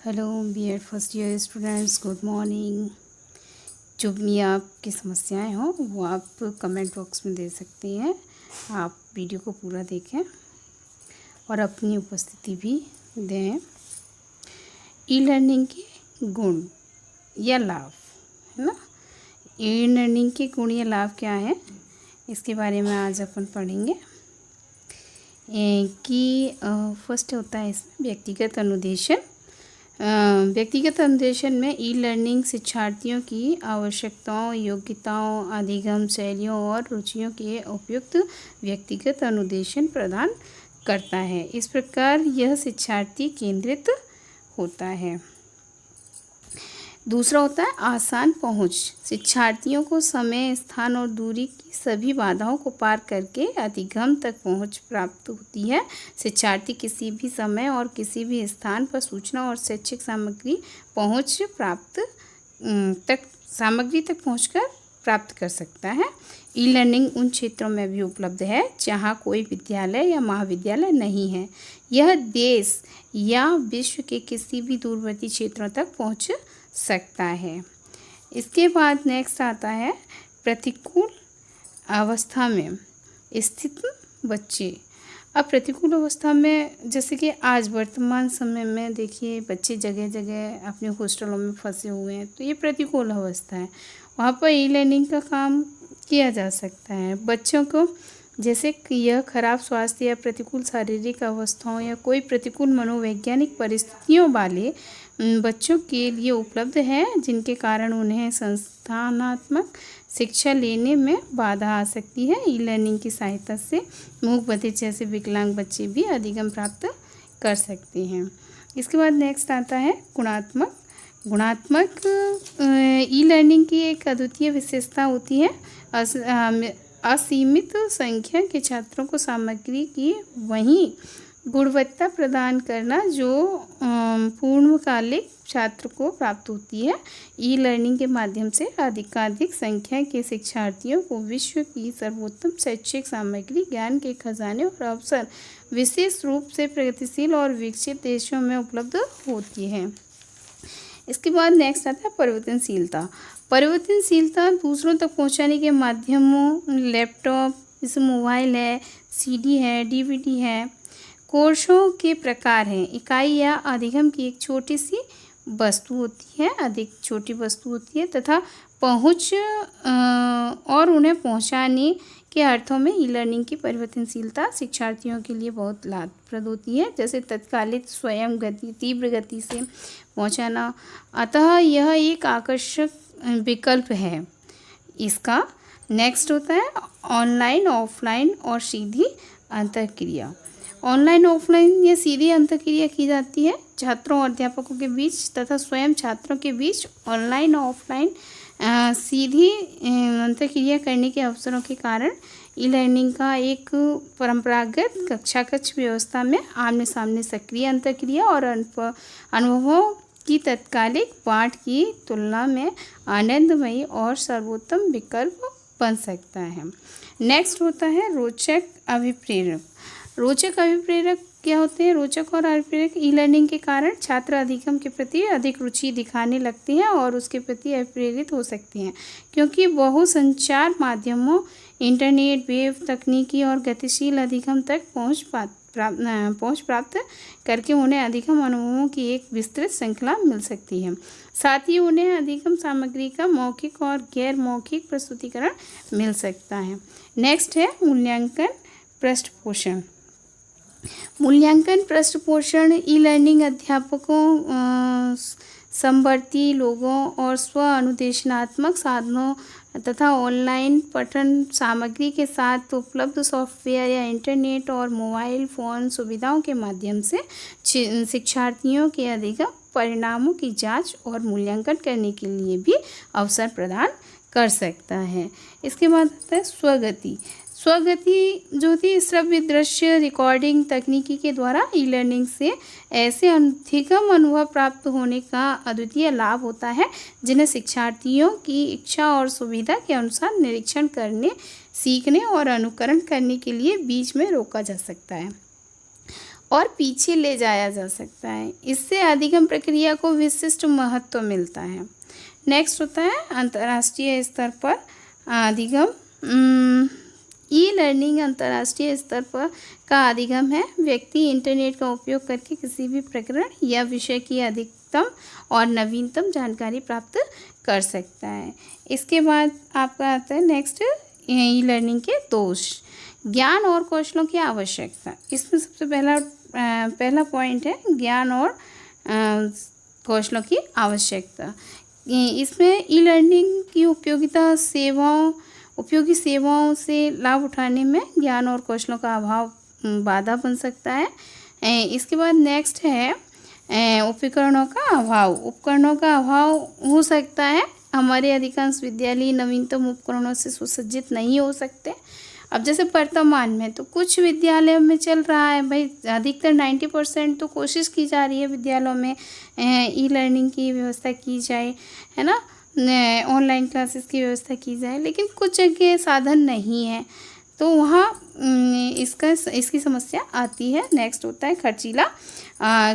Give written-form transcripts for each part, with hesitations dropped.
Hello BEd first year students, good morning. जो भी आपकी समस्याएं हों वो आप कमेंट बॉक्स में दे सकते हैं। आप वीडियो को पूरा देखें और अपनी उपस्थिति भी दें। ई लर्निंग के गुण या लाभ, है ना। ई लर्निंग के गुण या लाभ क्या है, इसके बारे में आज अपन पढ़ेंगे। कि फर्स्ट होता है इसमें व्यक्तिगत अनुदेशन। व्यक्तिगत अनुदेशन में ई लर्निंग शिक्षार्थियों की आवश्यकताओं, योग्यताओं, अधिगम शैलियों और रुचियों के उपयुक्त व्यक्तिगत अनुदेशन प्रदान करता है। इस प्रकार यह शिक्षार्थी केंद्रित होता है। दूसरा होता है आसान पहुंच। शिक्षार्थियों को समय, स्थान और दूरी की सभी बाधाओं को पार करके अधिगम तक पहुंच प्राप्त होती है। शिक्षार्थी किसी भी समय और किसी भी स्थान पर सूचना और शैक्षिक सामग्री तक पहुंचकर प्राप्त कर सकता है। ई लर्निंग उन क्षेत्रों में भी उपलब्ध है जहां कोई विद्यालय या महाविद्यालय नहीं है। यह देश या विश्व के किसी भी दूरवर्ती क्षेत्रों तक पहुंच सकता है। इसके बाद नेक्स्ट आता है प्रतिकूल अवस्था में स्थित बच्चे। अब प्रतिकूल अवस्था में जैसे कि आज वर्तमान समय में देखिए बच्चे जगह जगह अपने हॉस्टलों में फंसे हुए हैं, तो ये प्रतिकूल अवस्था है। वहाँ पर ई लर्निंग का काम किया जा सकता है। बच्चों को जैसे कि यह खराब स्वास्थ्य या प्रतिकूल शारीरिक अवस्थाओं या कोई प्रतिकूल मनोवैज्ञानिक परिस्थितियों वाले बच्चों के लिए उपलब्ध है, जिनके कारण उन्हें संस्थानात्मक शिक्षा लेने में बाधा आ सकती है। ई लर्निंग की सहायता से मूक बधिर जैसे विकलांग बच्चे भी अधिगम प्राप्त कर सकते हैं। इसके बाद नेक्स्ट आता है गुणात्मक ई लर्निंग की एक अद्वितीय विशेषता होती है असीमित संख्या के छात्रों को सामग्री की वही गुणवत्ता प्रदान करना जो पूर्णकालिक छात्र को प्राप्त होती है। ई लर्निंग के माध्यम से अधिकाधिक संख्या के शिक्षार्थियों को विश्व की सर्वोत्तम शैक्षिक सामग्री, ज्ञान के खजाने और अवसर विशेष रूप से प्रगतिशील और विकसित देशों में उपलब्ध होती है। इसके बाद नेक्स्ट आता है परिवर्तनशीलता दूसरों तक पहुंचाने के माध्यमों, लैपटॉप, जैसे मोबाइल है, सीडी है, डीवीडी है। कोर्सों के प्रकार हैं। इकाई या अधिगम की एक छोटी सी वस्तु होती है, अधिक छोटी वस्तु होती है तथा पहुंच और उन्हें पहुंचाने के अर्थों में ई लर्निंग की परिवर्तनशीलता शिक्षार्थियों के लिए बहुत लाभप्रद होती है। जैसे तत्कालिक, स्वयं गति, तीव्र गति से पहुंचाना, अतः यह एक आकर्षक विकल्प है इसका। नेक्स्ट होता है ऑनलाइन, ऑफलाइन और सीधी अंतःक्रिया। ऑनलाइन, ऑफलाइन या सीधी अंतःक्रिया की जाती है छात्रों और अध्यापकों के बीच तथा स्वयं छात्रों के बीच। ऑनलाइन और ऑफलाइन सीधी अंतःक्रिया करने के अवसरों के कारण ई लर्निंग का एक परंपरागत कक्षा कक्ष व्यवस्था में आमने सामने सक्रिय अंतःक्रिया और अनुभवों की तत्कालिक पाठ की तुलना में आनंदमयी और सर्वोत्तम विकल्प बन सकता है। नेक्स्ट होता है रोचक अभिप्रेरक। रोचक अभिप्रेरक क्या होते हैं? रोचक और अभिप्रेरक ई लर्निंग के कारण छात्र अधिगम के प्रति अधिक रुचि दिखाने लगते हैं और उसके प्रति अभिप्रेरित हो सकते हैं, क्योंकि बहुसंचार माध्यमों, इंटरनेट, वेब तकनीकी और गतिशील अधिगम तक पहुंच प्राप्त करके उन्हें अधिगम अनुभवों की एक विस्तृत श्रृंखला मिल सकती है। साथ ही उन्हें अधिगम सामग्री का मौखिक और गैर मौखिक प्रस्तुतिकरण मिल सकता है। नेक्स्ट है मूल्यांकन पृष्ठपोषण। मूल्यांकन पृष्ठपोषण ई लर्निंग अध्यापकों, समवर्ती लोगों और स्व अनुदेशनात्मक साधनों तथा ऑनलाइन पठन सामग्री के साथ उपलब्ध सॉफ्टवेयर या इंटरनेट और मोबाइल फ़ोन सुविधाओं के माध्यम से शिक्षार्थियों के अधिगम परिणामों की जांच और मूल्यांकन करने के लिए भी अवसर प्रदान कर सकता है। इसके बाद आता है स्वगति। स्वगति जो थी श्रव्य दृश्य रिकॉर्डिंग तकनीकी के द्वारा ई लर्निंग से ऐसे अधिगम अनुभव प्राप्त होने का अद्वितीय लाभ होता है जिन्हें शिक्षार्थियों की इच्छा और सुविधा के अनुसार निरीक्षण करने, सीखने और अनुकरण करने के लिए बीच में रोका जा सकता है और पीछे ले जाया जा सकता है। इससे अधिगम प्रक्रिया को विशिष्ट महत्व मिलता है। नेक्स्ट होता है अंतर्राष्ट्रीय स्तर पर अधिगम। ई लर्निंग अंतर्राष्ट्रीय स्तर पर का अधिगम है। व्यक्ति इंटरनेट का उपयोग करके किसी भी प्रकरण या विषय की अधिकतम और नवीनतम जानकारी प्राप्त कर सकता है। इसके बाद आपका आता है नेक्स्ट ई लर्निंग के दोष। ज्ञान और कौशलों की आवश्यकता। इसमें सबसे पहला पॉइंट है ज्ञान और कौशलों की आवश्यकता। इसमें ई लर्निंग की उपयोगी सेवाओं से लाभ उठाने में ज्ञान और कौशलों का अभाव बाधा बन सकता है। इसके बाद नेक्स्ट है उपकरणों का अभाव। उपकरणों का अभाव हो सकता है। हमारे अधिकांश विद्यालय नवीनतम उपकरणों से सुसज्जित नहीं हो सकते। अब जैसे वर्तमान में तो कुछ विद्यालयों में चल रहा है भाई, अधिकतर 90% तो कोशिश की जा रही है विद्यालयों में ई लर्निंग की व्यवस्था की जाए, है ना, ऑनलाइन क्लासेस की व्यवस्था की जाए, लेकिन कुछ जगह साधन नहीं है तो वहाँ इसकी समस्या आती है। नेक्स्ट होता है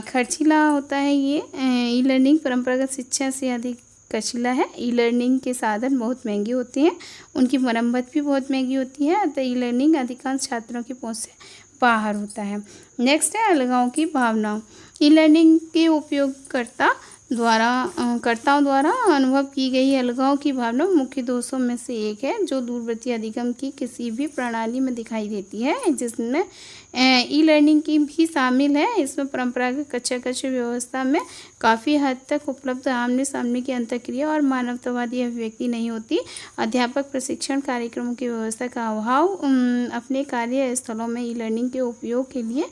खर्चीला होता है ये ई लर्निंग परंपरागत शिक्षा से अधिक खर्चीला है। ई लर्निंग के साधन बहुत महंगे होते हैं, उनकी मरम्मत भी बहुत महंगी होती है, अतः ई लर्निंग अधिकांश छात्रों की पहुंच से बाहर होता है। नेक्स्ट है अलगाव की भावना। ई लर्निंग के कर्ताओं द्वारा अनुभव की गई अलगाव की भावना मुख्य दोषों में से एक है जो दूरवर्ती अधिगम की किसी भी प्रणाली में दिखाई देती है, जिसमें ई लर्निंग की भी शामिल है। इसमें परंपरागत कक्षा व्यवस्था में काफ़ी हद तक उपलब्ध आमने सामने की अंतःक्रिया और मानवतावादी अभिव्यक्ति नहीं होती। अध्यापक प्रशिक्षण कार्यक्रमों की व्यवस्था का अभाव अपने कार्यस्थलों में ई लर्निंग के उपयोग के लिए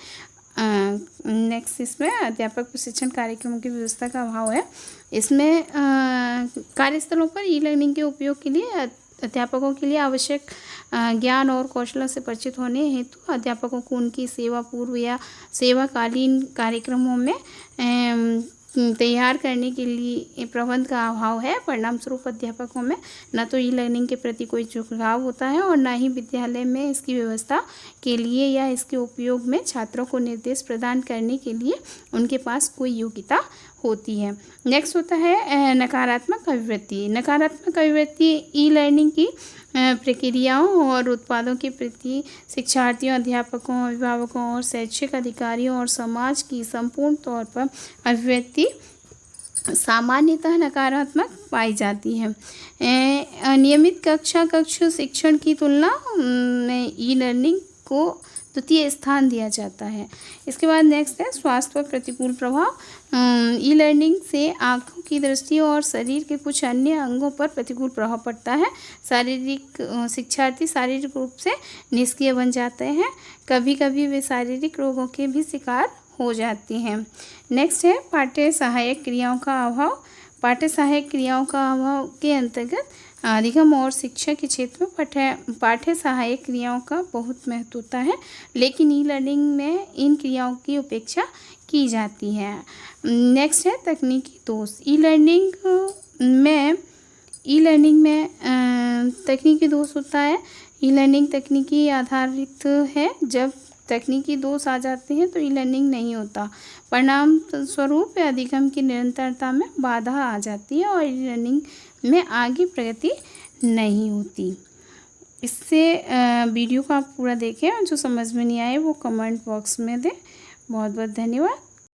नेक्स्ट इसमें अध्यापक प्रशिक्षण कार्यक्रमों की व्यवस्था का अभाव है। इसमें कार्यस्थलों पर ई लर्निंग के उपयोग के लिए अध्यापकों के लिए आवश्यक ज्ञान और कौशलों से परिचित होने हेतु अध्यापकों को उनकी सेवा पूर्व या सेवाकालीन कार्यक्रमों में तैयार करने के लिए प्रबंध का अभाव है। परिणाम स्वरूप अध्यापकों में न तो ई लर्निंग के प्रति कोई झुकाव होता है और न ही विद्यालय में इसकी व्यवस्था के लिए या इसके उपयोग में छात्रों को निर्देश प्रदान करने के लिए उनके पास कोई योग्यता होती है। नेक्स्ट होता है नकारात्मक अभिवृत्ति। नकारात्मक अभिवृत्ति ई लर्निंग की प्रक्रियाओं और उत्पादों के प्रति शिक्षार्थियों, अध्यापकों, अभिभावकों और शैक्षिक अधिकारियों और समाज की संपूर्ण तौर पर अभिवृत्ति सामान्यतः नकारात्मक पाई जाती है। अनियमित कक्ष शिक्षण की तुलना में ई लर्निंग को द्वितीय स्थान दिया जाता है। इसके बाद नेक्स्ट है स्वास्थ्य पर प्रतिकूल प्रभाव। ई लर्निंग से आँखों की दृष्टि और शरीर के कुछ अन्य अंगों पर प्रतिकूल प्रभाव पड़ता है। शिक्षार्थी शारीरिक रूप से निष्क्रिय बन जाते हैं। कभी कभी वे शारीरिक रोगों के भी शिकार हो जाते हैं। नेक्स्ट है पाठ्य सहायक क्रियाओं का अभाव। पाठ्य सहायक क्रियाओं का अभाव के अंतर्गत अधिगम और शिक्षा के क्षेत्र में पाठ्य सहायक क्रियाओं का बहुत महत्व होता है, लेकिन ई लर्निंग में इन क्रियाओं की उपेक्षा की जाती है। नेक्स्ट है तकनीकी दोष। ई लर्निंग में तकनीकी दोष होता है। ई लर्निंग तकनीकी आधारित है। जब तकनीकी दोष आ जाते हैं तो ई लर्निंग नहीं होता। परिणाम स्वरूप अधिगम की निरंतरता में बाधा आ जाती है और ई लर्निंग में आगे प्रगति नहीं होती। इससे वीडियो को आप पूरा देखें और जो समझ में नहीं आए वो कमेंट बॉक्स में दें। बहुत बहुत धन्यवाद।